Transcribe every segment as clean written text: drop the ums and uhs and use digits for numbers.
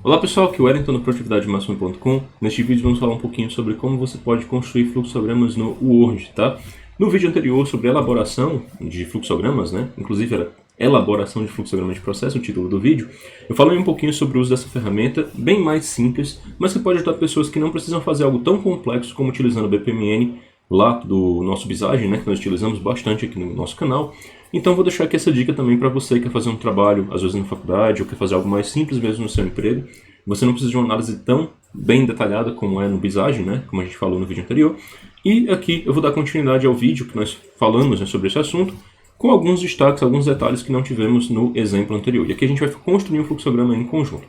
Olá pessoal, aqui é o Wellington do produtividademáxima.com. Neste vídeo vamos falar um pouquinho sobre como você pode construir fluxogramas no Word, tá? No vídeo anterior sobre elaboração de fluxogramas, né? Inclusive era elaboração de fluxograma de processo, o título do vídeo. Eu falei um pouquinho sobre o uso dessa ferramenta, bem mais simples, mas que pode ajudar pessoas que não precisam fazer algo tão complexo como utilizando o BPMN lá do nosso Visage, né? Que nós utilizamos bastante aqui no nosso canal. Então vou deixar aqui essa dica também para você que quer fazer um trabalho, às vezes na faculdade, ou quer fazer algo mais simples mesmo no seu emprego. Você não precisa de uma análise tão bem detalhada como é no Visage, né? Como a gente falou no vídeo anterior. E aqui eu vou dar continuidade ao vídeo que nós falamos, né, sobre esse assunto, com alguns destaques, alguns detalhes que não tivemos no exemplo anterior. E aqui a gente vai construir um fluxograma em conjunto.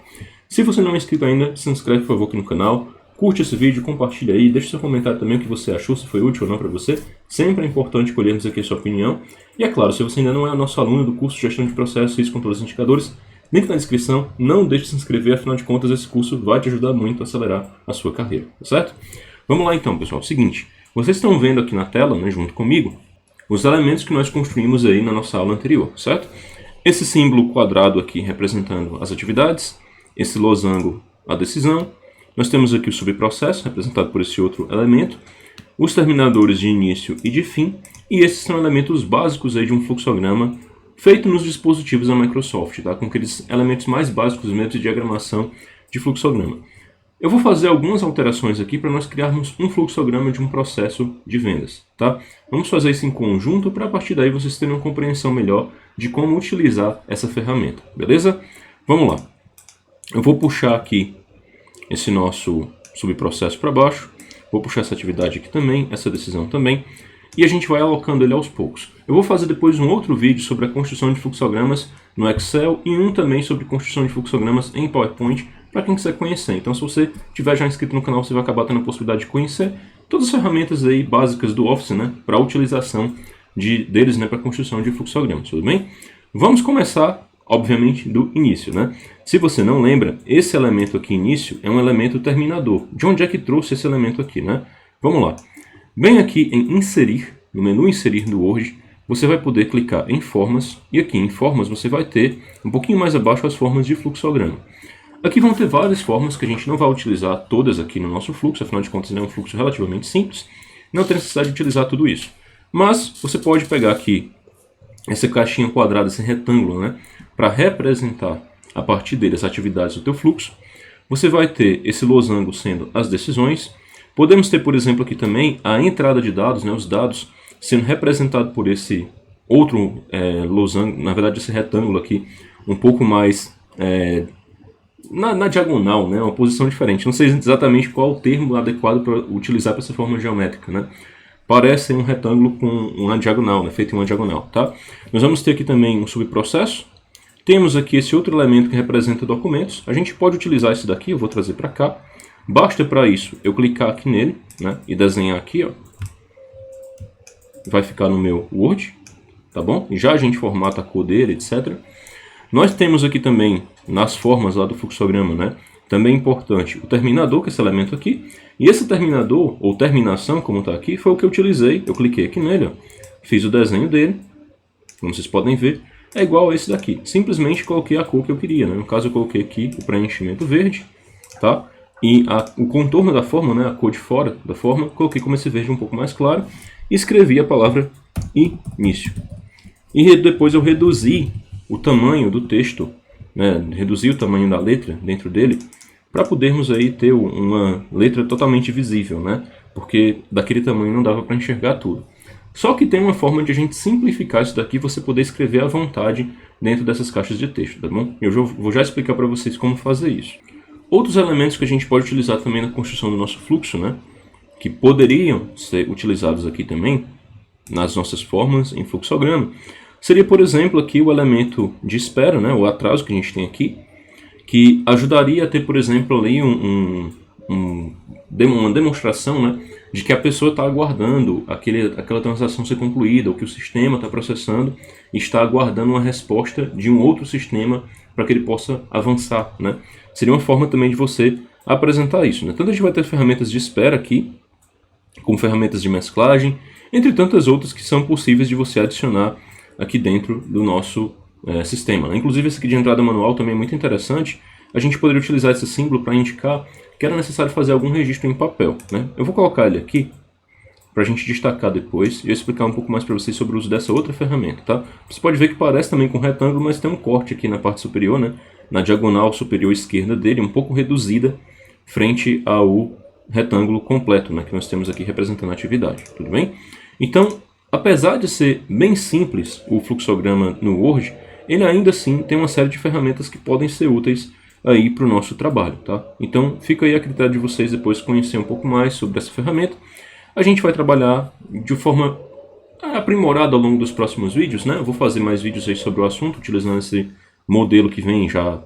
Se você não é inscrito ainda, se inscreve por favor aqui no canal. Curte esse vídeo, compartilha aí, deixe seu comentário também o que você achou, se foi útil ou não para você. Sempre é importante colhermos aqui a sua opinião. E é claro, se você ainda não é nosso aluno do curso de Gestão de Processos e Controles Indicadores, link na descrição, não deixe de se inscrever, afinal de contas esse curso vai te ajudar muito a acelerar a sua carreira, tá certo? Vamos lá então, pessoal. Seguinte, vocês estão vendo aqui na tela, né, junto comigo, os elementos que nós construímos aí na nossa aula anterior, certo? Esse símbolo quadrado aqui representando as atividades, esse losango a decisão. Nós temos aqui o subprocesso, representado por esse outro elemento, os terminadores de início e de fim, e esses são elementos básicos aí de um fluxograma feito nos dispositivos da Microsoft, tá? Com aqueles elementos mais básicos mesmo de diagramação de fluxograma. Eu vou fazer algumas alterações aqui para nós criarmos um fluxograma de um processo de vendas, tá? Vamos fazer isso em conjunto para a partir daí vocês terem uma compreensão melhor de como utilizar essa ferramenta, beleza? Vamos lá. Eu vou puxar aqui esse nosso subprocesso para baixo, vou puxar essa atividade aqui também, essa decisão também, e a gente vai alocando ele aos poucos. Eu vou fazer depois um outro vídeo sobre a construção de fluxogramas no Excel e um também sobre construção de fluxogramas em PowerPoint, para quem quiser conhecer. Então se você tiver já inscrito no canal, você vai acabar tendo a possibilidade de conhecer todas as ferramentas aí básicas do Office, né, para a utilização deles, né, para a construção de fluxogramas, tudo bem? Vamos começar obviamente do início, né? Se você não lembra, esse elemento aqui, início, é um elemento terminador. De onde é que trouxe esse elemento aqui, né? Vamos lá. Bem aqui em inserir, no menu inserir do Word, você vai poder clicar em formas, e aqui em formas você vai ter, um pouquinho mais abaixo, as formas de fluxograma. Aqui vão ter várias formas que a gente não vai utilizar todas aqui no nosso fluxo, afinal de contas ele é um fluxo relativamente simples, não tem necessidade de utilizar tudo isso. Mas você pode pegar aqui essa caixinha quadrada, esse retângulo, né? Para representar a partir dele as atividades do teu fluxo. Você vai ter esse losango sendo as decisões. Podemos ter, por exemplo, aqui também a entrada de dados, né, os dados sendo representado por esse outro losango, na verdade esse retângulo aqui, um pouco mais na diagonal, né, uma posição diferente. Não sei exatamente qual o termo adequado para utilizar para essa forma geométrica, né? Parece um retângulo com uma diagonal, né, feito em uma diagonal, tá? Nós vamos ter aqui também um subprocesso. Temos aqui esse outro elemento que representa documentos. A gente pode utilizar esse daqui, eu vou trazer para cá. Basta para isso eu clicar aqui nele, né, e desenhar aqui, ó. Vai ficar no meu Word, tá bom? Já a gente formata a cor dele, etc. Nós temos aqui também, nas formas lá do fluxograma, né, também importante o terminador, que é esse elemento aqui. E esse terminador, ou terminação, como está aqui, foi o que eu utilizei. Eu cliquei aqui nele, ó, fiz o desenho dele, como vocês podem ver. É igual a esse daqui. Simplesmente coloquei a cor que eu queria, né? No caso eu coloquei aqui o preenchimento verde, tá? E o contorno da forma, né? A cor de fora da forma, coloquei como esse verde um pouco mais claro e escrevi a palavra início. E depois eu reduzi o tamanho do texto, né? Reduzi o tamanho da letra dentro dele para podermos aí ter uma letra totalmente visível, né? Porque daquele tamanho não dava para enxergar tudo. Só que tem uma forma de a gente simplificar isso daqui, você poder escrever à vontade dentro dessas caixas de texto, tá bom? Eu vou já explicar para vocês como fazer isso. Outros elementos que a gente pode utilizar também na construção do nosso fluxo, né? Que poderiam ser utilizados aqui também, nas nossas formas em fluxograma, seria, por exemplo, aqui o elemento de espera, né? O atraso que a gente tem aqui, que ajudaria a ter, por exemplo, ali uma demonstração, né, de que a pessoa está aguardando aquela transação ser concluída, ou que o sistema está processando e está aguardando uma resposta de um outro sistema para que ele possa avançar, né? Seria uma forma também de você apresentar isso, né? Tanto a gente vai ter ferramentas de espera aqui, como ferramentas de mesclagem, entre tantas outras que são possíveis de você adicionar aqui dentro do nosso sistema, né? Inclusive esse aqui de entrada manual também é muito interessante, a gente poderia utilizar esse símbolo para indicar que era necessário fazer algum registro em papel, né? Eu vou colocar ele aqui para a gente destacar depois e eu explicar um pouco mais para vocês sobre o uso dessa outra ferramenta, tá? Você pode ver que parece também com retângulo, mas tem um corte aqui na parte superior, né? Na diagonal superior esquerda dele, um pouco reduzida frente ao retângulo completo, né? Que nós temos aqui representando a atividade, tudo bem? Então, apesar de ser bem simples o fluxograma no Word, ele ainda assim tem uma série de ferramentas que podem ser úteis aí para o nosso trabalho, tá? Então, fica aí a critério de vocês depois conhecer um pouco mais sobre essa ferramenta. A gente vai trabalhar de forma aprimorada ao longo dos próximos vídeos, né? Eu vou fazer mais vídeos aí sobre o assunto, utilizando esse modelo que vem já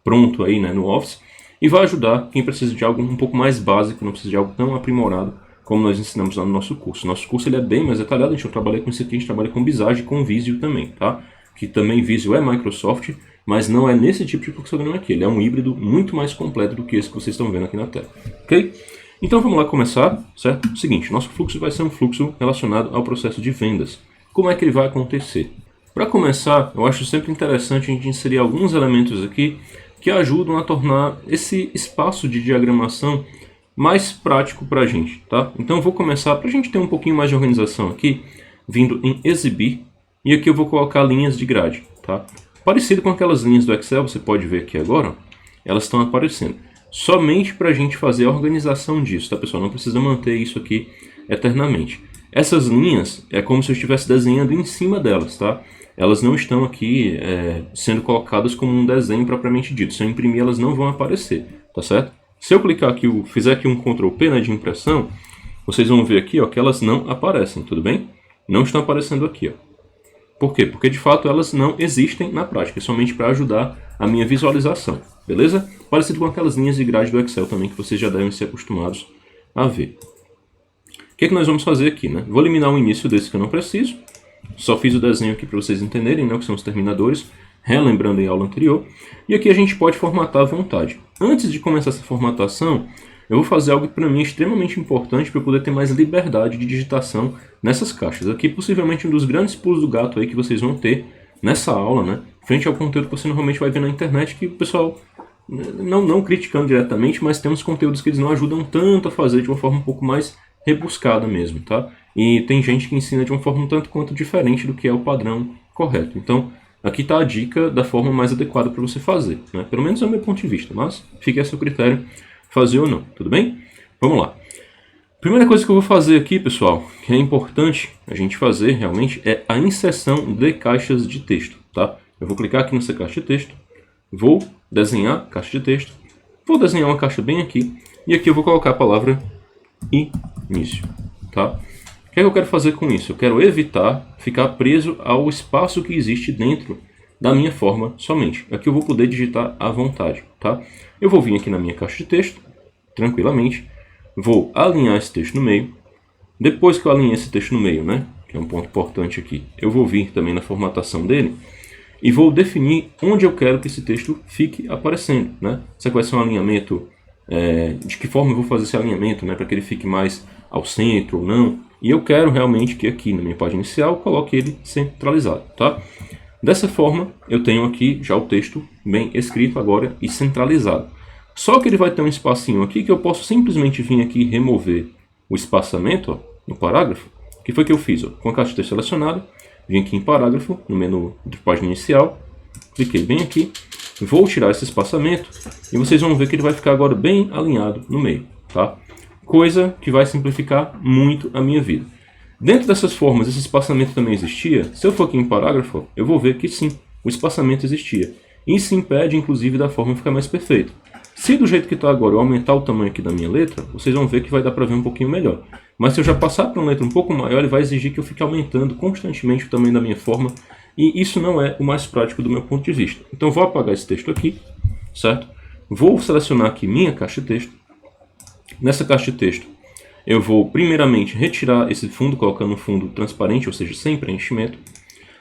pronto aí, né, no Office, e vai ajudar quem precisa de algo um pouco mais básico, não precisa de algo tão aprimorado como nós ensinamos lá no nosso curso. Nosso curso ele é bem mais detalhado, a gente não trabalha com isso aqui, a gente trabalha com Visage e com Visio também, tá? Que também Visio é Microsoft, mas não é nesse tipo de fluxograma aqui, ele é um híbrido muito mais completo do que esse que vocês estão vendo aqui na tela, ok? Então vamos lá começar, certo? Seguinte, nosso fluxo vai ser um fluxo relacionado ao processo de vendas. Como é que ele vai acontecer? Para começar, eu acho sempre interessante a gente inserir alguns elementos aqui que ajudam a tornar esse espaço de diagramação mais prático para a gente, tá? Então eu vou começar, para a gente ter um pouquinho mais de organização aqui, vindo em exibir, e aqui eu vou colocar linhas de grade, tá? Parecido com aquelas linhas do Excel, você pode ver aqui agora, ó, elas estão aparecendo. Somente para a gente fazer a organização disso, tá pessoal? Não precisa manter isso aqui eternamente. Essas linhas é como se eu estivesse desenhando em cima delas, tá? Elas não estão aqui sendo colocadas como um desenho propriamente dito. Se eu imprimir, elas não vão aparecer, tá certo? Se eu clicar aqui, fizer aqui um Ctrl P, né, de impressão, vocês vão ver aqui, ó, que elas não aparecem, tudo bem? Não estão aparecendo aqui, ó. Por quê? Porque de fato elas não existem na prática, é somente para ajudar a minha visualização, beleza? Parecido com aquelas linhas de grade do Excel também, que vocês já devem ser acostumados a ver. O que é que nós vamos fazer aqui, né? Vou eliminar o início desse que eu não preciso. Só fiz o desenho aqui para vocês entenderem, né, o que são os terminadores, relembrando a aula anterior. E aqui a gente pode formatar à vontade. Antes de começar essa formatação, eu vou fazer algo que para mim é extremamente importante para eu poder ter mais liberdade de digitação nessas caixas. Aqui possivelmente um dos grandes pulos do gato aí que vocês vão ter nessa aula, né, frente ao conteúdo que você normalmente vai ver na internet, que o pessoal, não criticando diretamente, mas tem uns conteúdos que eles não ajudam tanto a fazer de uma forma um pouco mais rebuscada mesmo, tá? E tem gente que ensina de uma forma um tanto quanto diferente do que é o padrão correto. Então, aqui está a dica da forma mais adequada para você fazer, né? Pelo menos é o meu ponto de vista, mas fique a seu critério fazer ou não, tudo bem? Vamos lá. Primeira coisa que eu vou fazer aqui, pessoal, que é importante a gente fazer realmente, é a inserção de caixas de texto, tá? Eu vou clicar aqui nessa caixa de texto, vou desenhar caixa de texto, vou desenhar uma caixa bem aqui, e aqui eu vou colocar a palavra início, tá? O que é que eu quero fazer com isso? Eu quero evitar ficar preso ao espaço que existe dentro da minha forma somente. Aqui eu vou poder digitar à vontade, tá? Eu vou vir aqui na minha caixa de texto, tranquilamente, vou alinhar esse texto no meio. Depois que eu alinhei esse texto no meio, né, que é um ponto importante aqui, eu vou vir também na formatação dele e vou definir onde eu quero que esse texto fique aparecendo, né? Esse aqui vai ser um alinhamento, de que forma eu vou fazer esse alinhamento, né, para que ele fique mais ao centro ou não. E eu quero realmente que aqui na minha página inicial eu coloque ele centralizado, tá? Dessa forma, eu tenho aqui já o texto bem escrito agora e centralizado. Só que ele vai ter um espacinho aqui que eu posso simplesmente vir aqui e remover o espaçamento, ó, no parágrafo. O que foi que eu fiz? Ó? Com a caixa de texto selecionada, vim aqui em parágrafo, no menu de página inicial, cliquei bem aqui, vou tirar esse espaçamento e vocês vão ver que ele vai ficar agora bem alinhado no meio, tá? Coisa que vai simplificar muito a minha vida. Dentro dessas formas, esse espaçamento também existia. Se eu for aqui em parágrafo, eu vou ver que sim, o espaçamento existia. Isso impede, inclusive, da forma ficar mais perfeita. Se do jeito que está agora eu aumentar o tamanho aqui da minha letra, vocês vão ver que vai dar para ver um pouquinho melhor. Mas se eu já passar para uma letra um pouco maior, ele vai exigir que eu fique aumentando constantemente o tamanho da minha forma. E isso não é o mais prático do meu ponto de vista. Então vou apagar esse texto aqui, certo? Vou selecionar aqui minha caixa de texto. Nessa caixa de texto, eu vou primeiramente retirar esse fundo, colocando um fundo transparente, ou seja, sem preenchimento.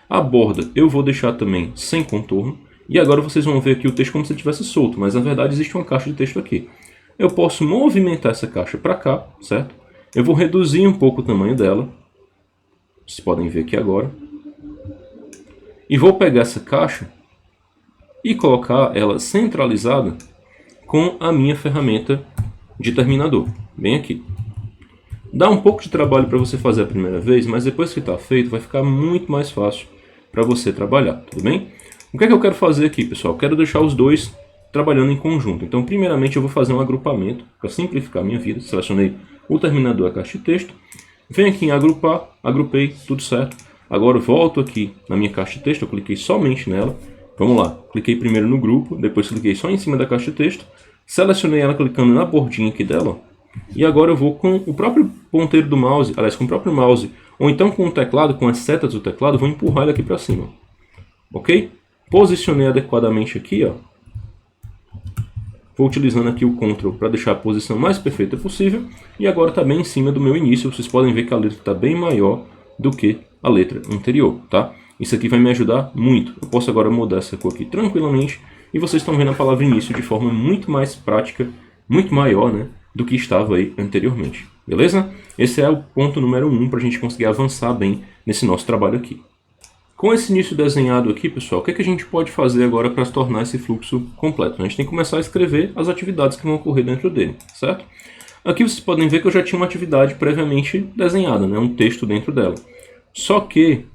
A borda eu vou deixar também sem contorno. E agora vocês vão ver aqui o texto como se estivesse solto, mas na verdade existe uma caixa de texto aqui. Eu posso movimentar essa caixa para cá, certo? Eu vou reduzir um pouco o tamanho dela. Vocês podem ver aqui agora. E vou pegar essa caixa e colocar ela centralizada com a minha ferramenta de terminador, bem aqui. Dá um pouco de trabalho para você fazer a primeira vez, mas depois que está feito vai ficar muito mais fácil para você trabalhar, tudo bem? O que é que eu quero fazer aqui, pessoal? Eu quero deixar os dois trabalhando em conjunto. Então, primeiramente, eu vou fazer um agrupamento para simplificar a minha vida. Selecionei o terminador, a caixa de texto. Venho aqui em agrupar, agrupei, tudo certo. Agora eu volto aqui na minha caixa de texto, eu cliquei somente nela. Vamos lá, cliquei primeiro no grupo, depois cliquei só em cima da caixa de texto. Selecionei ela clicando na bordinha aqui dela. E agora eu vou com o próprio ponteiro do mouse, aliás, com o próprio mouse, ou então com o teclado, com as setas do teclado, vou empurrar ele aqui para cima. Ok? Posicionei adequadamente aqui, ó. Vou utilizando aqui o Ctrl para deixar a posição mais perfeita possível. E agora está bem em cima do meu início. Vocês podem ver que a letra está bem maior do que a letra anterior, tá? Isso aqui vai me ajudar muito. Eu posso agora mudar essa cor aqui tranquilamente. E vocês estão vendo a palavra início de forma muito mais prática, muito maior, né, do que estava aí anteriormente. Beleza? Esse é o ponto número 1 para a gente conseguir avançar bem nesse nosso trabalho aqui. Com esse início desenhado aqui, pessoal, o que é que a gente pode fazer agora para se tornar esse fluxo completo? A gente tem que começar a escrever as atividades que vão ocorrer dentro dele, certo? Aqui vocês podem ver que eu já tinha uma atividade previamente desenhada, né? Um texto dentro dela. Só que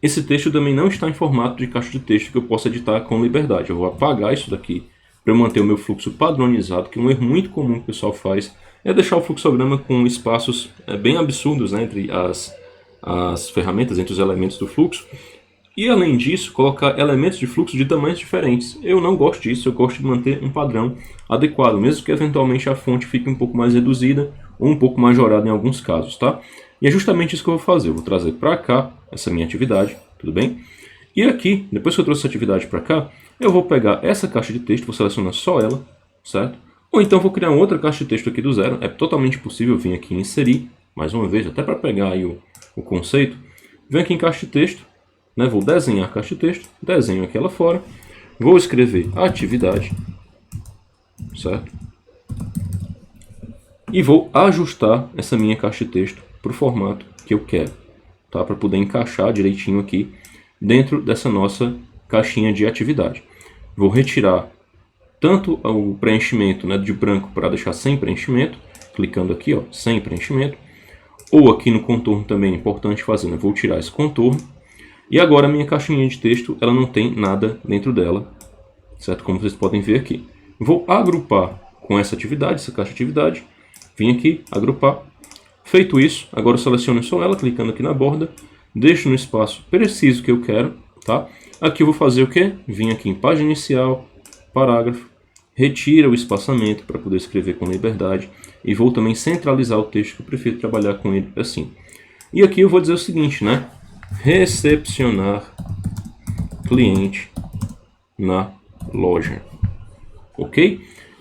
esse texto também não está em formato de caixa de texto que eu possa editar com liberdade. Eu vou apagar isso daqui para eu manter o meu fluxo padronizado, que um erro muito comum que o pessoal faz é deixar o fluxograma com espaços bem absurdos, né, entre as ferramentas, entre os elementos do fluxo. E além disso, colocar elementos de fluxo de tamanhos diferentes. Eu não gosto disso, eu gosto de manter um padrão adequado, mesmo que eventualmente a fonte fique um pouco mais reduzida ou um pouco majorada em alguns casos, tá? E é justamente isso que eu vou fazer. Eu vou trazer para cá essa minha atividade, tudo bem? E aqui, depois que eu trouxe essa atividade para cá, eu vou pegar essa caixa de texto, vou selecionar só ela, certo? Ou então vou criar outra caixa de texto aqui do zero. É totalmente possível vir aqui e inserir, mais uma vez, até para pegar aí o conceito. Venho aqui em caixa de texto, né? Vou desenhar a caixa de texto, desenho aqui ela fora, vou escrever atividade, certo? E vou ajustar essa minha caixa de texto para o formato que eu quero, tá? Para poder encaixar direitinho aqui dentro dessa nossa caixinha de atividade. Vou retirar tanto o preenchimento, né, de branco para deixar sem preenchimento, clicando aqui, ó, sem preenchimento, ou aqui no contorno também é importante fazer, né? Vou tirar esse contorno. E agora a minha caixinha de texto, ela não tem nada dentro dela, certo? Como vocês podem ver aqui. Vou agrupar com essa atividade, essa caixa de atividade. Vim aqui, agrupar. Feito isso, agora eu seleciono só ela, clicando aqui na borda. Deixo no espaço preciso que eu quero, tá? Aqui eu vou fazer o quê? Vim aqui em página inicial, parágrafo. Retira o espaçamento para poder escrever com liberdade. E vou também centralizar o texto, que eu prefiro trabalhar com ele assim. E aqui eu vou dizer o seguinte, né? Recepcionar cliente na loja. Ok?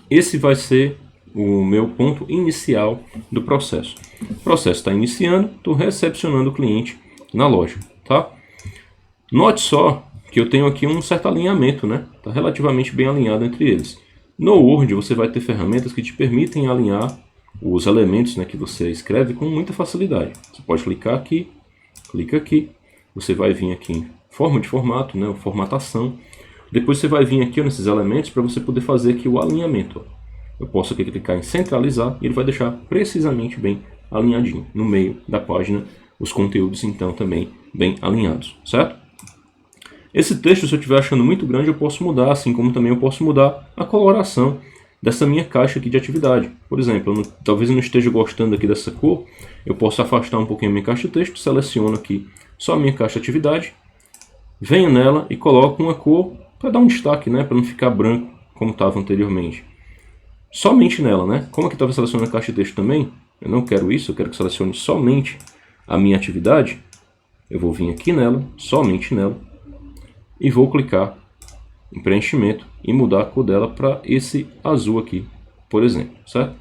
Esse vai ser o meu ponto inicial do processo. O processo está iniciando, estou recepcionando o cliente na loja, tá? Note só que eu tenho aqui um certo alinhamento, né? Está relativamente bem alinhado entre eles. No Word você vai ter ferramentas que te permitem alinhar os elementos, né, que você escreve com muita facilidade. Você pode clicar aqui, clica aqui. Você vai vir aqui em forma de formato, né, formatação. Depois você vai vir aqui, ó, nesses elementos para você poder fazer aqui o alinhamento. Ó. Eu posso aqui clicar em centralizar e ele vai deixar precisamente bem alinhadinho. No meio da página, os conteúdos então também bem alinhados, certo? Esse texto, se eu estiver achando muito grande, eu posso mudar, assim como também eu posso mudar a coloração dessa minha caixa aqui de atividade. Por exemplo, talvez eu não esteja gostando aqui dessa cor, eu posso afastar um pouquinho a minha caixa de texto, seleciono aqui só a minha caixa de atividade, venho nela e coloco uma cor para dar um destaque, né, para não ficar branco como estava anteriormente. Somente nela, né? Como aqui estava selecionando a caixa de texto também, eu não quero isso, eu quero que selecione somente a minha atividade. Eu vou vir aqui nela, somente nela, e vou clicar em preenchimento e mudar a cor dela para esse azul aqui, por exemplo, certo?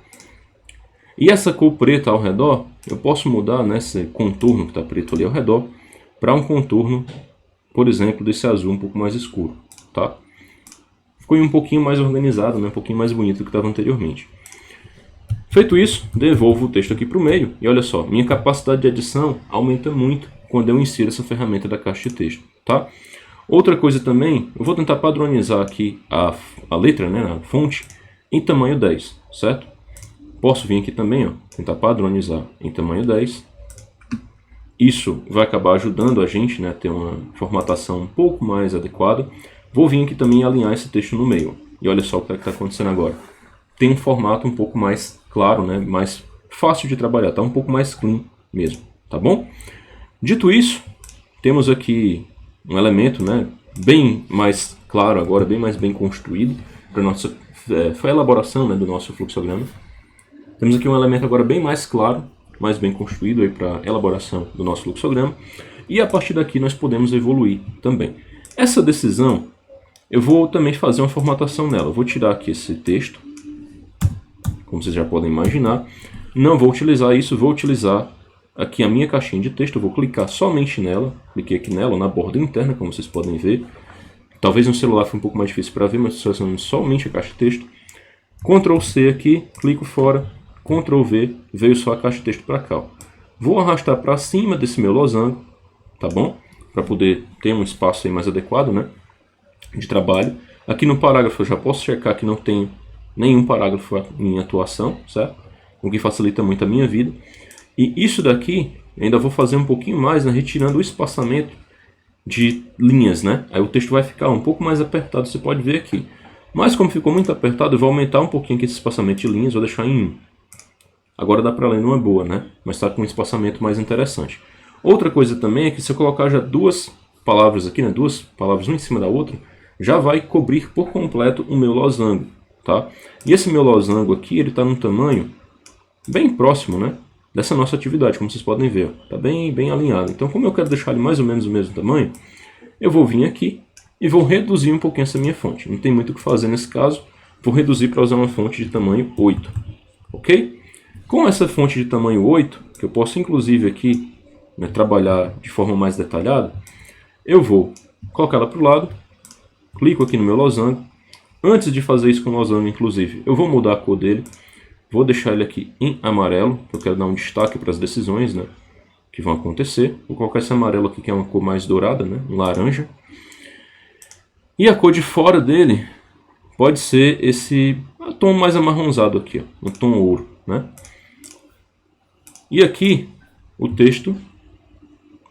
E essa cor preta ao redor, eu posso mudar nesse contorno que está preto ali ao redor, para um contorno, por exemplo, desse azul um pouco mais escuro, tá? Ficou um pouquinho mais organizado, né? Um pouquinho mais bonito do que estava anteriormente. Feito isso, devolvo o texto aqui para o meio e olha só, minha capacidade de edição aumenta muito quando eu insiro essa ferramenta da caixa de texto, tá? Outra coisa também, eu vou tentar padronizar aqui a letra, né, a fonte, em tamanho 10, certo? Posso vir aqui também, ó, tentar padronizar em tamanho 10. Isso vai acabar ajudando a gente, né, a ter uma formatação um pouco mais adequada. Vou vir aqui também alinhar esse texto no meio. E olha só o que está acontecendo agora. Tem um formato um pouco mais claro, né, mais fácil de trabalhar, tá um pouco mais clean mesmo, tá bom? Dito isso, temos aqui um elemento, né, bem mais claro agora, bem mais bem construído para nossa foi a elaboração, né, do nosso fluxograma. Temos aqui um elemento agora bem mais claro, mais bem construído aí para a elaboração do nosso fluxograma. E a partir daqui nós podemos evoluir também. Essa decisão, eu vou também fazer uma formatação nela. Eu vou tirar aqui esse texto, como vocês já podem imaginar. Não vou utilizar isso, vou utilizar aqui a minha caixinha de texto. Eu vou clicar somente nela. Cliquei aqui nela, na borda interna, como vocês podem ver. Talvez no celular foi um pouco mais difícil para ver, mas selecionando somente a caixa de texto. Ctrl C aqui, clico fora. Ctrl V, veio só a caixa de texto para cá. Ó. Vou arrastar para cima desse meu losango, tá bom? Para poder ter um espaço aí mais adequado, né, de trabalho. Aqui no parágrafo eu já posso checar que não tem nenhum parágrafo em atuação, certo? O que facilita muito a minha vida. E isso daqui, ainda vou fazer um pouquinho mais, né, retirando o espaçamento de linhas, né? Aí o texto vai ficar um pouco mais apertado, você pode ver aqui. Mas como ficou muito apertado, eu vou aumentar um pouquinho aqui esse espaçamento de linhas, vou deixar em 1. Agora dá para ler numa boa, né? Mas está com um espaçamento mais interessante. Outra coisa também é que se eu colocar já duas palavras aqui, né? Duas palavras uma em cima da outra, já vai cobrir por completo o meu losango, tá? E esse meu losango aqui, ele está num tamanho bem próximo, né, dessa nossa atividade, como vocês podem ver. Está bem alinhado. Então, como eu quero deixar ele mais ou menos o mesmo tamanho, eu vou vir aqui e vou reduzir um pouquinho essa minha fonte. Não tem muito o que fazer nesse caso. Vou reduzir para usar uma fonte de tamanho 8. Ok? Com essa fonte de tamanho 8, que eu posso inclusive aqui, né, trabalhar de forma mais detalhada, eu vou colocar ela para o lado, clico aqui no meu losango. Antes de fazer isso com o losango, inclusive, eu vou mudar a cor dele. Vou deixar ele aqui em amarelo, eu quero dar um destaque para as decisões, né, que vão acontecer. Vou colocar esse amarelo aqui, que é uma cor mais dourada, né, um laranja. E a cor de fora dele pode ser esse tom mais amarronzado aqui, ó, um tom ouro, né? E aqui, o texto,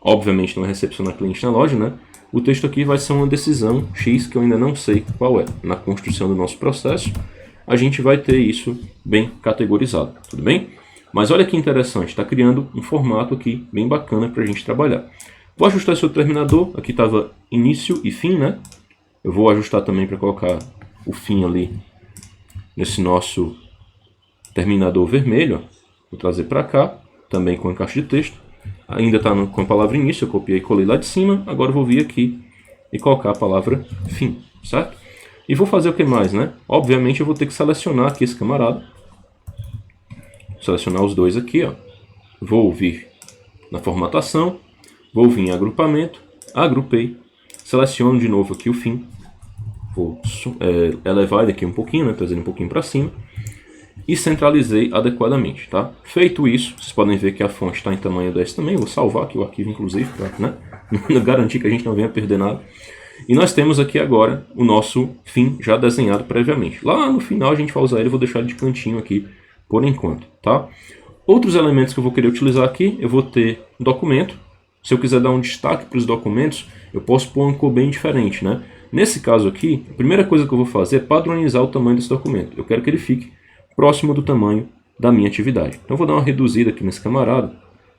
obviamente não é recepcionar cliente na loja, né? O texto aqui vai ser uma decisão X que eu ainda não sei qual é. Na construção do nosso processo, a gente vai ter isso bem categorizado, tudo bem? Mas olha que interessante, está criando um formato aqui bem bacana para a gente trabalhar. Vou ajustar esse outro terminador, aqui estava início e fim, né? Eu vou ajustar também para colocar o fim ali nesse nosso terminador vermelho, ó. Vou trazer para cá, também com a caixa de texto. Ainda está com a palavra início, eu copiei e colei lá de cima. Agora eu vou vir aqui e colocar a palavra fim, certo? E vou fazer o que mais, né? Obviamente eu vou ter que selecionar aqui esse camarada. Selecionar os dois aqui, ó. Vou vir na formatação, vou vir em agrupamento, agrupei, seleciono de novo aqui o fim. Vou elevar ele aqui um pouquinho, né? Trazer ele um pouquinho para cima. E centralizei adequadamente, tá? Feito isso, vocês podem ver que a fonte está em tamanho 10 também. Vou salvar aqui o arquivo, inclusive, para, né, garantir que a gente não venha perder nada. E nós temos aqui agora o nosso fim já desenhado previamente. Lá no final a gente vai usar ele, vou deixar ele de cantinho aqui por enquanto, tá? Outros elementos que eu vou querer utilizar aqui, eu vou ter um documento. Se eu quiser dar um destaque para os documentos, eu posso pôr uma cor bem diferente, né? Nesse caso aqui, a primeira coisa que eu vou fazer é padronizar o tamanho desse documento. Eu quero que ele fique próximo do tamanho da minha atividade. Então eu vou dar uma reduzida aqui nesse camarada, para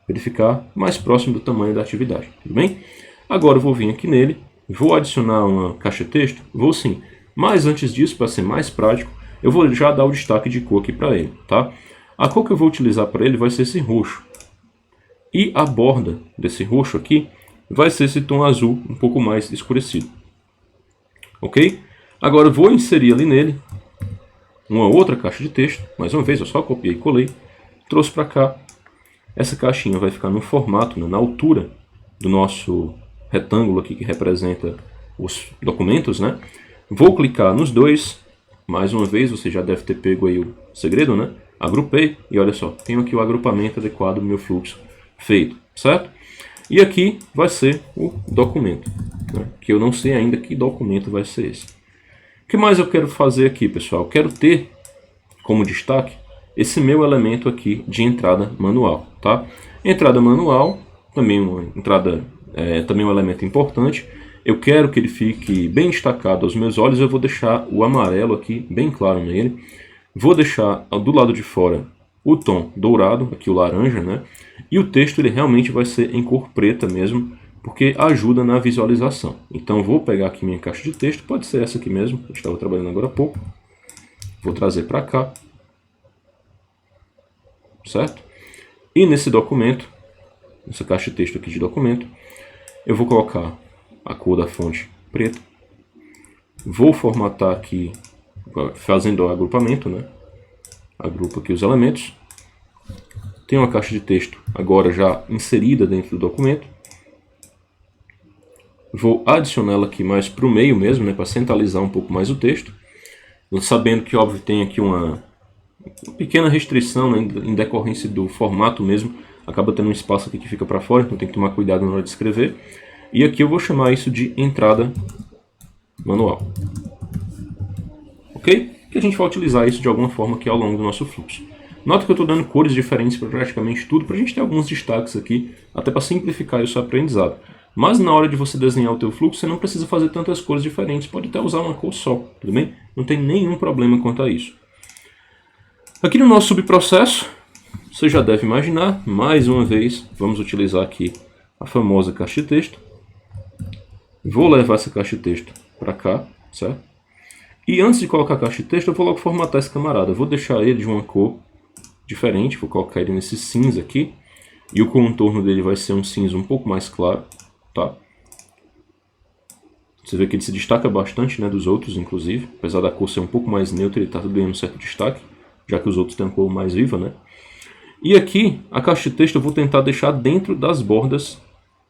ele ficar mais próximo do tamanho da atividade, tudo bem? Agora eu vou vir aqui nele, vou adicionar uma caixa de texto, vou sim. Mas antes disso, para ser mais prático, eu vou já dar o destaque de cor aqui para ele, tá? A cor que eu vou utilizar para ele vai ser esse roxo. E a borda desse roxo aqui vai ser esse tom azul um pouco mais escurecido. Ok? Agora eu vou inserir ali nele uma outra caixa de texto. Mais uma vez, eu só copiei e colei. Trouxe para cá. Essa caixinha vai ficar no formato, né, na altura do nosso retângulo aqui que representa os documentos, né? Vou clicar nos dois. Mais uma vez, você já deve ter pego aí o segredo, né? Agrupei e olha só, tenho aqui o agrupamento adequado do meu fluxo feito, certo? E aqui vai ser o documento. né? Que eu não sei ainda que documento vai ser esse. O que mais eu quero fazer aqui, pessoal? Eu quero ter como destaque esse meu elemento aqui de entrada manual, tá? Entrada manual, também uma entrada, também um elemento importante. Eu quero que ele fique bem destacado aos meus olhos. Eu vou deixar o amarelo aqui bem claro nele. Vou deixar do lado de fora o tom dourado, aqui o laranja, né? E o texto ele realmente vai ser em cor preta mesmo, porque ajuda na visualização. Então vou pegar aqui minha caixa de texto, pode ser essa aqui mesmo, eu estava trabalhando agora há pouco. Vou trazer para cá, certo? E nesse documento, nessa caixa de texto aqui de documento, eu vou colocar a cor da fonte preta. Vou formatar aqui, fazendo o agrupamento, né? Agrupo aqui os elementos. Tem uma caixa de texto agora já inserida dentro do documento. Vou adicioná-la aqui mais para o meio mesmo, né? Para centralizar um pouco mais o texto. Sabendo que, óbvio, tem aqui uma pequena restrição, né, em decorrência do formato mesmo. Acaba tendo um espaço aqui que fica para fora, então tem que tomar cuidado na hora de escrever. E aqui eu vou chamar isso de entrada manual. Ok? Que a gente vai utilizar isso de alguma forma aqui ao longo do nosso fluxo. Nota que eu estou dando cores diferentes para praticamente tudo, para a gente ter alguns destaques aqui, até para simplificar o seu aprendizado. Mas na hora de você desenhar o teu fluxo, você não precisa fazer tantas cores diferentes, pode até usar uma cor só, tudo bem? Não tem nenhum problema quanto a isso. Aqui no nosso subprocesso, você já deve imaginar, mais uma vez, vamos utilizar aqui a famosa caixa de texto. Vou levar essa caixa de texto para cá, certo? E antes de colocar a caixa de texto, eu vou logo formatar esse camarada. Eu vou deixar ele de uma cor diferente, vou colocar ele nesse cinza aqui. E o contorno dele vai ser um cinza um pouco mais claro, tá? Você vê que ele se destaca bastante, né, dos outros, inclusive. Apesar da cor ser um pouco mais neutra, ele está ganhando um certo destaque, já que os outros têm uma cor mais viva, né? E aqui, a caixa de texto eu vou tentar deixar dentro das bordas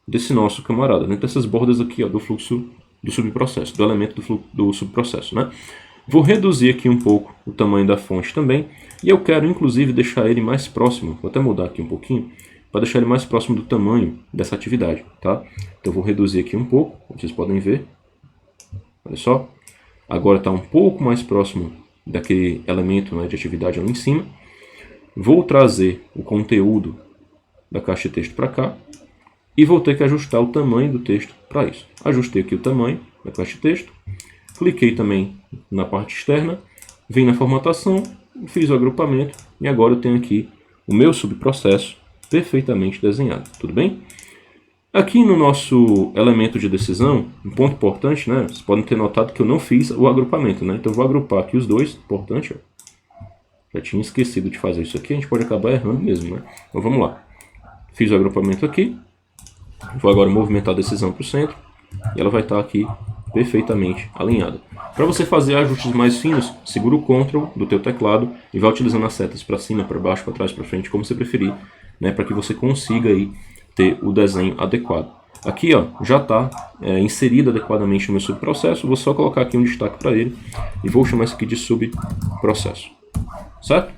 desse nosso camarada, dentro dessas bordas aqui, ó, do fluxo do subprocesso, do elemento do subprocesso, né? Vou reduzir aqui um pouco o tamanho da fonte também, e eu quero inclusive deixar ele mais próximo, vou até mudar aqui um pouquinho, para deixar ele mais próximo do tamanho dessa atividade, tá? Então vou reduzir aqui um pouco, vocês podem ver, olha só, agora está um pouco mais próximo daquele elemento, né, de atividade ali em cima. Vou trazer o conteúdo da caixa de texto para cá, e vou ter que ajustar o tamanho do texto para isso. Ajustei aqui o tamanho da caixa de texto. Cliquei também na parte externa. Vim na formatação. Fiz o agrupamento. E agora eu tenho aqui o meu subprocesso perfeitamente desenhado. Tudo bem? Aqui no nosso elemento de decisão, um ponto importante, né? Vocês podem ter notado que eu não fiz o agrupamento, né? Então eu vou agrupar aqui os dois. Importante, ó. Já tinha esquecido de fazer isso aqui. A gente pode acabar errando mesmo, né? Então vamos lá. Fiz o agrupamento aqui. Vou agora movimentar a decisão para o centro e ela vai estar aqui perfeitamente alinhada. Para você fazer ajustes mais finos, segura o Ctrl do teu teclado e vai utilizando as setas para cima, para baixo, para trás, para frente, como você preferir, né, para que você consiga aí ter o desenho adequado. Aqui, ó, já está inserido adequadamente no meu subprocesso. Vou só colocar aqui um destaque para ele e vou chamar isso aqui de subprocesso, certo?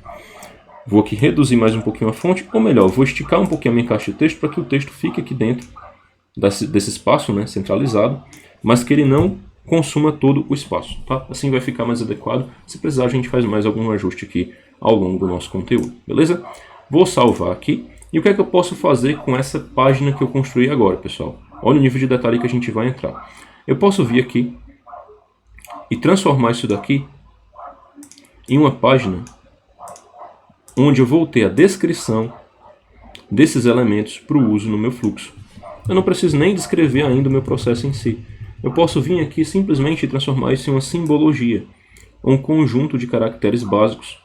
Vou aqui reduzir mais um pouquinho a fonte, ou melhor, vou esticar um pouquinho a minha caixa de texto para que o texto fique aqui dentro desse espaço, né, centralizado, mas que ele não consuma todo o espaço, tá? Assim vai ficar mais adequado. Se precisar, a gente faz mais algum ajuste aqui ao longo do nosso conteúdo, beleza? Vou salvar aqui. E o que é que eu posso fazer com essa página que eu construí agora, pessoal? Olha o nível de detalhe que a gente vai entrar. Eu posso vir aqui e transformar isso daqui em uma página onde eu vou ter a descrição desses elementos para o uso no meu fluxo. Eu não preciso nem descrever ainda o meu processo em si. Eu posso vir aqui simplesmente transformar isso em uma simbologia, um conjunto de caracteres básicos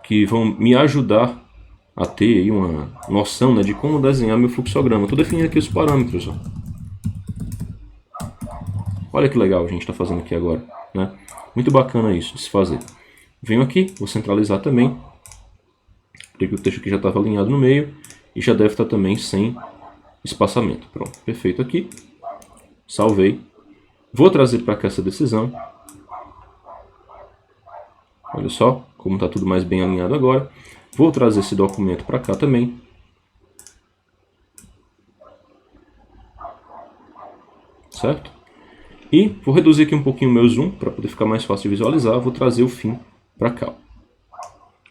que vão me ajudar a ter aí uma noção, né, de como desenhar meu fluxograma. Estou definindo aqui os parâmetros. Ó. Olha que legal a gente está fazendo aqui agora, né? Muito bacana isso, se fazer. Venho aqui, vou centralizar também. Porque o texto aqui já estava alinhado no meio e já deve estar também sem espaçamento. Pronto, perfeito aqui. Salvei. Vou trazer para cá essa decisão. Olha só como está tudo mais bem alinhado agora. Vou trazer esse documento para cá também. Certo? E vou reduzir aqui um pouquinho o meu zoom para poder ficar mais fácil de visualizar. Vou trazer o fim para cá,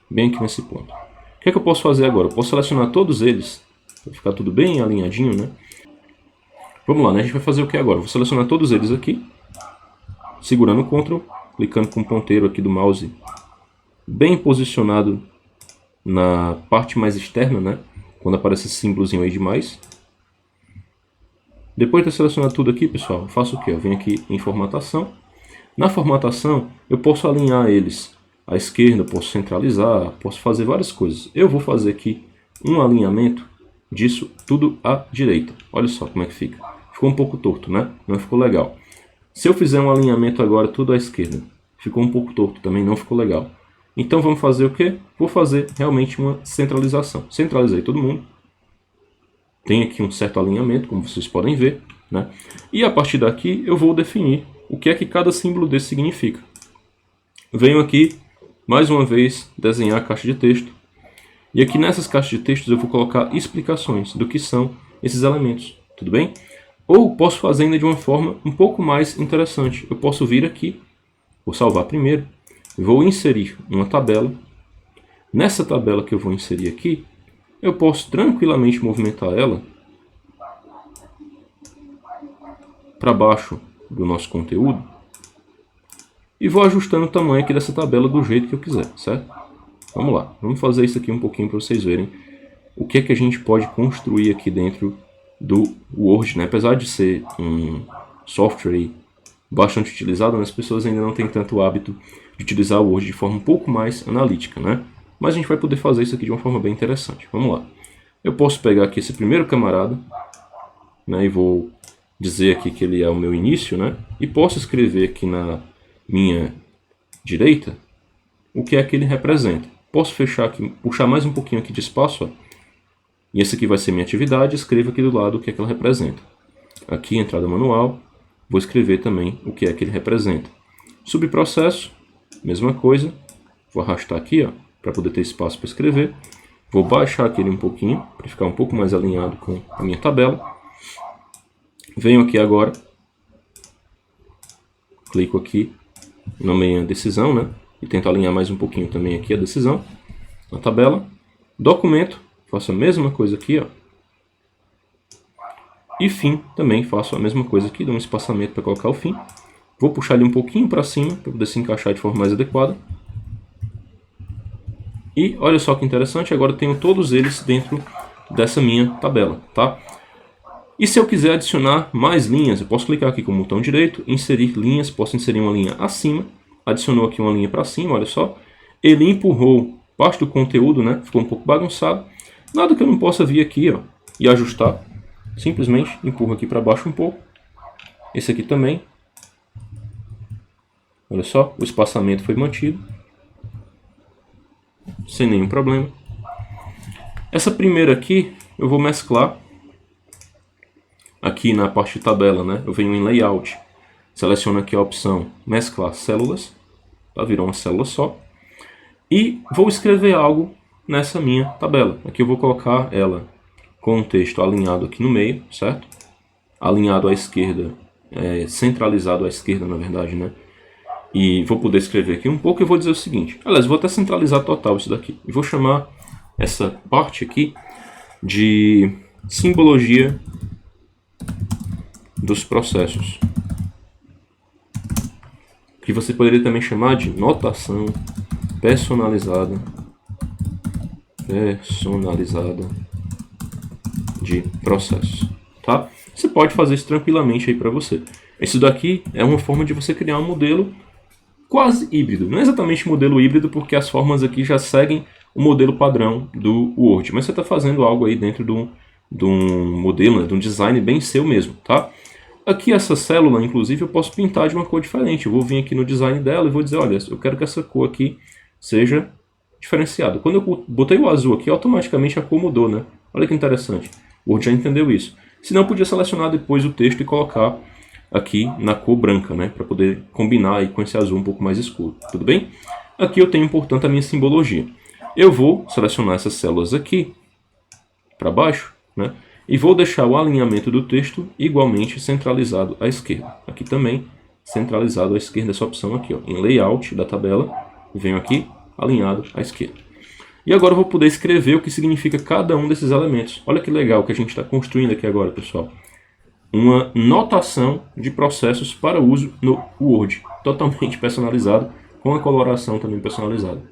bem aqui nesse ponto. O que é que eu posso fazer agora? Eu posso selecionar todos eles, para ficar tudo bem alinhadinho, né? Vamos lá, né? A gente vai fazer o que agora? Vou selecionar todos eles aqui, segurando o Ctrl, clicando com o ponteiro aqui do mouse bem posicionado na parte mais externa, né? Quando aparece esse símbolozinho aí de mais. Depois de ter selecionado tudo aqui, pessoal, eu faço o que? Eu venho aqui em formatação. Na formatação, eu posso alinhar eles à esquerda, posso centralizar, posso fazer várias coisas. Eu vou fazer aqui um alinhamento disso tudo à direita. Olha só como é que fica. Ficou um pouco torto, né? Não ficou legal. Se eu fizer um alinhamento agora tudo à esquerda, ficou um pouco torto, também não ficou legal. Então vamos fazer o quê? Vou fazer realmente uma centralização. Centralizei todo mundo. Tem aqui um certo alinhamento, como vocês podem ver, né? E a partir daqui eu vou definir o que é que cada símbolo desse significa. Venho aqui, mais uma vez, desenhar a caixa de texto. E aqui nessas caixas de textos eu vou colocar explicações do que são esses elementos, tudo bem? Ou posso fazer ainda de uma forma um pouco mais interessante. Eu posso vir aqui, vou salvar primeiro, vou inserir uma tabela. Nessa tabela que eu vou inserir aqui, eu posso tranquilamente movimentar ela para baixo do nosso conteúdo e vou ajustando o tamanho aqui dessa tabela do jeito que eu quiser, certo? Vamos lá, vamos fazer isso aqui um pouquinho para vocês verem o que é que a gente pode construir aqui dentro do Word, né? Apesar de ser um software bastante utilizado, as pessoas ainda não têm tanto hábito de utilizar o Word de forma um pouco mais analítica, né? Mas a gente vai poder fazer isso aqui de uma forma bem interessante. Vamos lá. Eu posso pegar aqui esse primeiro camarada, né, e vou dizer aqui que ele é o meu início, né? E posso escrever aqui na minha direita o que é que ele representa. Posso fechar aqui, puxar mais um pouquinho aqui de espaço, ó, e esse aqui vai ser minha atividade. Escrevo aqui do lado o que é que ela representa. Aqui, entrada manual, vou escrever também o que é que ele representa. Subprocesso, mesma coisa. Vou arrastar aqui, ó, para poder ter espaço para escrever. Vou baixar aquele um pouquinho, para ficar um pouco mais alinhado com a minha tabela. Venho aqui agora, clico aqui, nomeio a decisão, né? E tento alinhar mais um pouquinho também aqui a decisão, na tabela. Documento, faço a mesma coisa aqui, ó. E fim, também faço a mesma coisa aqui, dou um espaçamento para colocar o fim. Vou puxar ele um pouquinho para cima, para poder se encaixar de forma mais adequada. E olha só que interessante, agora eu tenho todos eles dentro dessa minha tabela, tá? E se eu quiser adicionar mais linhas, eu posso clicar aqui com o botão direito, inserir linhas, posso inserir uma linha acima, adicionou aqui uma linha para cima, olha só. Ele empurrou parte do conteúdo, né? Ficou um pouco bagunçado. Nada que eu não possa vir aqui, ó, e ajustar. Simplesmente empurro aqui para baixo um pouco. Esse aqui também. Olha só, o espaçamento foi mantido. Sem nenhum problema. Essa primeira aqui eu vou mesclar aqui na parte de tabela, né? Eu venho em Layout, seleciono aqui a opção Mesclar Células, tá? Virou uma célula só. E vou escrever algo nessa minha tabela. Aqui eu vou colocar ela com o texto alinhado aqui no meio, certo? Alinhado à esquerda, centralizado à esquerda, na verdade, né? E vou poder escrever aqui um pouco e vou dizer o seguinte. Aliás, vou até centralizar total isso daqui. E vou chamar essa parte aqui de simbologia dos processos. Que você poderia também chamar de notação personalizada de processos, tá? Você pode fazer isso tranquilamente aí para você. Isso daqui é uma forma de você criar um modelo quase híbrido. Não é exatamente modelo híbrido, porque as formas aqui já seguem o modelo padrão do Word. Mas você está fazendo algo aí dentro de um modelo, né, de um design bem seu mesmo, tá? Aqui essa célula, inclusive, eu posso pintar de uma cor diferente. Eu vou vir aqui no design dela e vou dizer, olha, eu quero que essa cor aqui seja diferenciada. Quando eu botei o azul aqui, automaticamente a cor mudou, né? Olha que interessante. O Word já entendeu isso. Se não, podia selecionar depois o texto e colocar aqui na cor branca, né? Para poder combinar aí com esse azul um pouco mais escuro. Tudo bem? Aqui eu tenho, portanto, a minha simbologia. Eu vou selecionar essas células aqui para baixo, né? E vou deixar o alinhamento do texto igualmente centralizado à esquerda. Aqui também centralizado à esquerda, essa opção aqui, ó, em layout da tabela, venho aqui alinhado à esquerda. E agora eu vou poder escrever o que significa cada um desses elementos. Olha que legal que a gente está construindo aqui agora, pessoal. Uma notação de processos para uso no Word, totalmente personalizado, com a coloração também personalizada.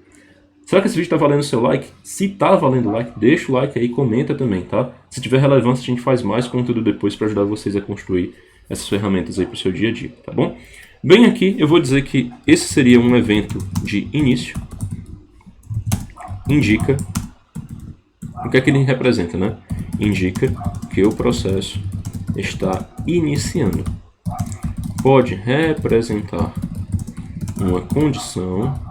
Será que esse vídeo está valendo o seu like? Se está valendo o like, deixa o like aí, comenta também, tá? Se tiver relevância, a gente faz mais conteúdo depois para ajudar vocês a construir essas ferramentas aí para o seu dia a dia, tá bom? Bem aqui, eu vou dizer que esse seria um evento de início. Indica, o que é que ele representa, né? Indica que o processo está iniciando. Pode representar uma condição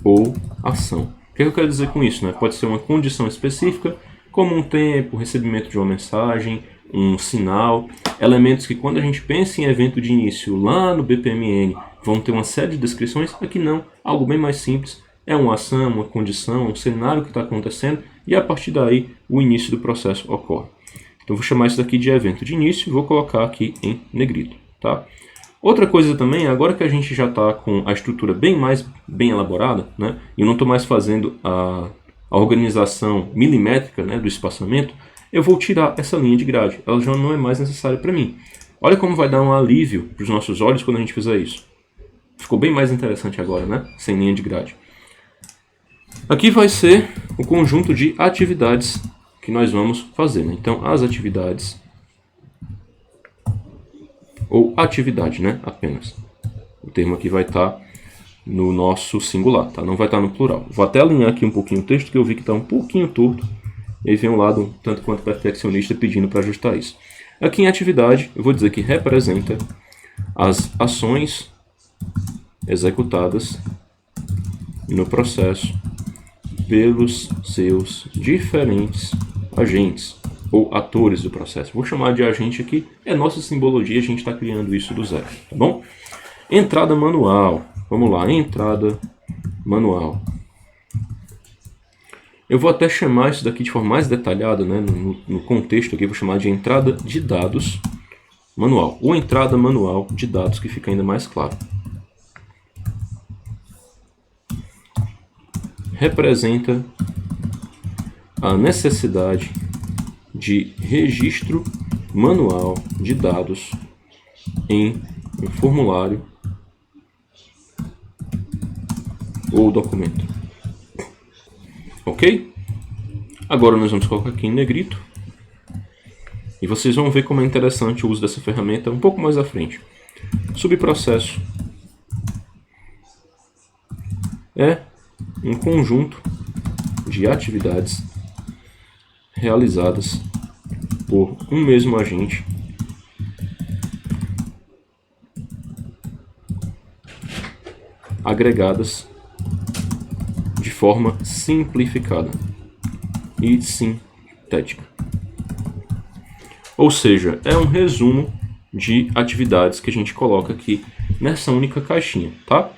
ou ação. O que eu quero dizer com isso, né? Pode ser uma condição específica, como um tempo, recebimento de uma mensagem, um sinal, elementos que quando a gente pensa em evento de início lá no BPMN vão ter uma série de descrições, aqui não, algo bem mais simples, é uma ação, uma condição, um cenário que está acontecendo e a partir daí o início do processo ocorre. Então vou chamar isso daqui de evento de início e vou colocar aqui em negrito, tá? Outra coisa também, agora que a gente já está com a estrutura bem elaborada, né, e eu não estou mais fazendo a organização milimétrica, né, do espaçamento, eu vou tirar essa linha de grade. Ela já não é mais necessária para mim. Olha como vai dar um alívio para os nossos olhos quando a gente fizer isso. Ficou bem mais interessante agora, né, sem linha de grade. Aqui vai ser o conjunto de atividades que nós vamos fazer, né? Então, as atividades... ou atividade, né? Apenas. O termo aqui vai estar no nosso singular, tá? Não vai estar no plural. Vou até alinhar aqui um pouquinho o texto, que eu vi que está um pouquinho torto. E aí vem um lado tanto quanto perfeccionista pedindo para ajustar isso. Aqui em atividade, eu vou dizer que representa as ações executadas no processo pelos seus diferentes agentes ou atores do processo. Vou chamar de agente aqui, é nossa simbologia, a gente está criando isso do zero, tá bom? Entrada manual, vamos lá, entrada manual. Eu vou até chamar isso daqui de forma mais detalhada, né, no contexto aqui, vou chamar de entrada de dados manual, ou entrada manual de dados, que fica ainda mais claro. Representa a necessidade de registro manual de dados em um formulário ou documento. Ok? Agora nós vamos colocar aqui em negrito. E vocês vão ver como é interessante o uso dessa ferramenta um pouco mais à frente. Subprocesso é um conjunto de atividades realizadas por um mesmo agente agregadas de forma simplificada e sintética. Ou seja, é um resumo de atividades que a gente coloca aqui nessa única caixinha, tá?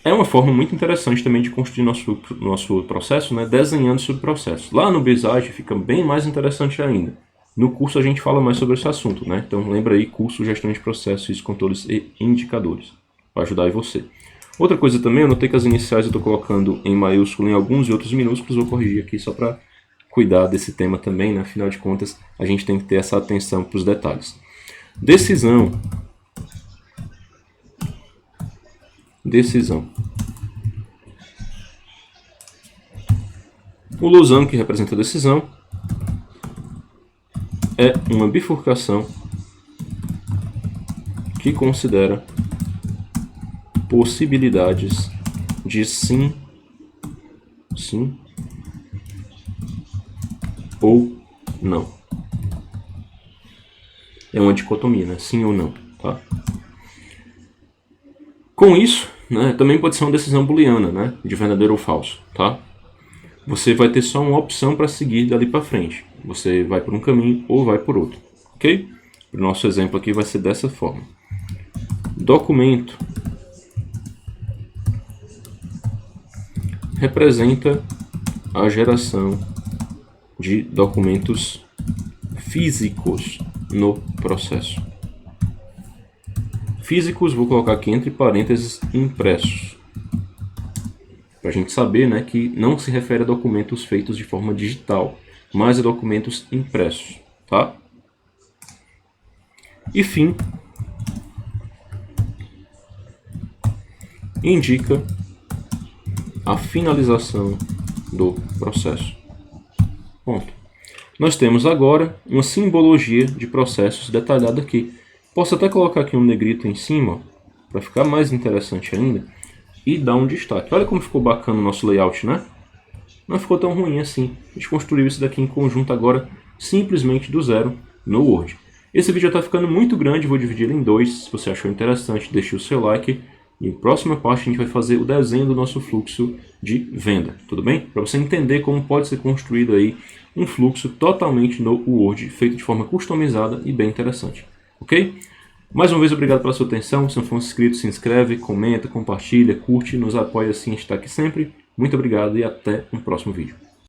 É uma forma muito interessante também de construir nosso processo, né? Desenhando subprocessos. Lá no Visage fica bem mais interessante ainda. No curso a gente fala mais sobre esse assunto, né? Então lembra aí, curso Gestão de Processos, Controles e Indicadores. Vai ajudar aí você. Outra coisa também, eu notei que as iniciais eu estou colocando em maiúsculo em alguns e outros minúsculos. Vou corrigir aqui só para cuidar desse tema também, né? Afinal de contas, a gente tem que ter essa atenção para os detalhes. Decisão. O losango, que representa a decisão, é uma bifurcação que considera possibilidades de sim ou não. É uma dicotomia, né? Sim ou não, tá? Com isso, né, também pode ser uma decisão booleana, né, de verdadeiro ou falso, tá? Você vai ter só uma opção para seguir dali para frente. Você vai por um caminho ou vai por outro, ok? O nosso exemplo aqui vai ser dessa forma. Documento representa a geração de documentos físicos no processo. Físicos, vou colocar aqui entre parênteses, impressos. Para a gente saber, né, que não se refere a documentos feitos de forma digital, mas a documentos impressos, tá? E fim, indica a finalização do processo. Ponto. Nós temos agora uma simbologia de processos detalhada aqui. Posso até colocar aqui um negrito em cima, para ficar mais interessante ainda, e dar um destaque. Olha como ficou bacana o nosso layout, né? Não ficou tão ruim assim. A gente construiu isso daqui em conjunto agora, simplesmente do zero, no Word. Esse vídeo já está ficando muito grande, vou dividir ele em dois. Se você achou interessante, deixe o seu like. E na próxima parte a gente vai fazer o desenho do nosso fluxo de venda, tudo bem? Para você entender como pode ser construído aí um fluxo totalmente no Word, feito de forma customizada e bem interessante, ok? Mais uma vez, obrigado pela sua atenção. Se não for inscrito, se inscreve, comenta, compartilha, curte, nos apoia assim, a gente está aqui sempre. Muito obrigado e até um próximo vídeo.